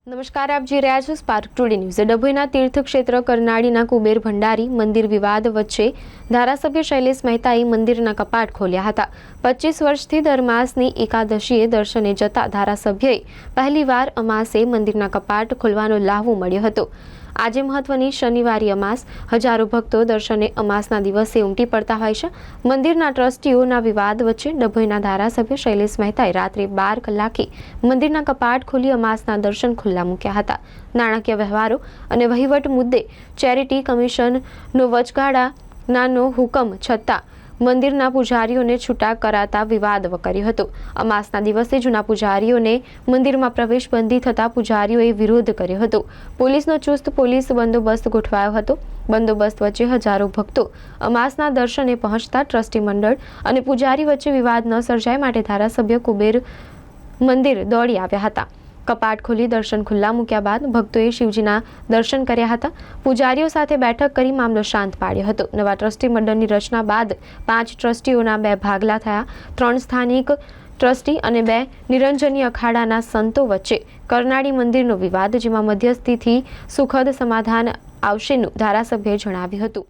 નમસ્કાર, આપ જોઈ રહ્યા છો સ્પાર્ક ટુડે ન્યૂઝ। ડભોઈના તીર્થક્ષેત્ર કરનાળીના કુબેર ભંડારી મંદિર વિવાદ વચ્ચે ધારાસભ્ય શૈલેષ મહેતાએ મંદિરના કપાટ ખોલ્યા હતા। 25 વર્ષથી દર માસની એકાદશીએ દર્શને જતા ધારાસભ્યએ પહેલીવાર અમાસે મંદિરના કપાટ ખોલવાનો લાહવો મળ્યો હતો। આજે મહત્વની શનિવારી અમાસ, હજારો ભક્તો દર્શને અમાસના દિવસે ઉમટી પડતા હોય છે। મંદિરના ટ્રસ્ટીઓના વિવાદ વચ્ચે ડભોઈના ધારાસભ્ય શૈલેષ મહેતાએ રાત્રે 12 કલાકે મંદિરના કપાટ ખોલી અમાસના દર્શન ખુલ્લા મૂક્યા હતા। નાણાકીય વ્યવહારો અને વહીવટ મુદ્દે ચેરિટી કમિશનનો વચગાળાનો હુકમ છતાં મંદિરના પૂજારીઓને છૂટા કરાતા વિવાદ વકર્યો હતો। અમાસના દિવસે જૂના પૂજારીઓને મંદિરમાં પ્રવેશ બંધી થતા પૂજારીઓએ વિરોધ કર્યો હતો। પોલીસનો ચુસ્ત પોલીસ બંદોબસ્ત ગોઠવાયો હતો। બંદોબસ્ત વચ્ચે હજારો ભક્તો અમાસના દર્શને પહોંચતા ટ્રસ્ટી મંડળ અને પૂજારી વચ્ચે વિવાદ ન સર્જાય માટે ધારાસભ્ય કુબેર મંદિર દોડી આવ્યા હતા। કપાટ ખોલી દર્શન ખુલ્લા મૂક્યા બાદ ભક્તોએ શિવજીના દર્શન કર્યા હતા। પૂજારીઓ સાથે બેઠક કરી મામલો શાંત પાડ્યો હતો। નવા ટ્રસ્ટી મંડળની રચના બાદ 5 ટ્રસ્ટીઓના 2 ભાગલા થયા। 3 સ્થાનિક ટ્રસ્ટી અને 2 નિરંજની અખાડાના સંતો વચ્ચે કરનાળી મંદિરનો વિવાદ, જેમાં મધ્યસ્થીથી સુખદ સમાધાન આવશેનું ધારાસભ્યએ જણાવ્યું હતું।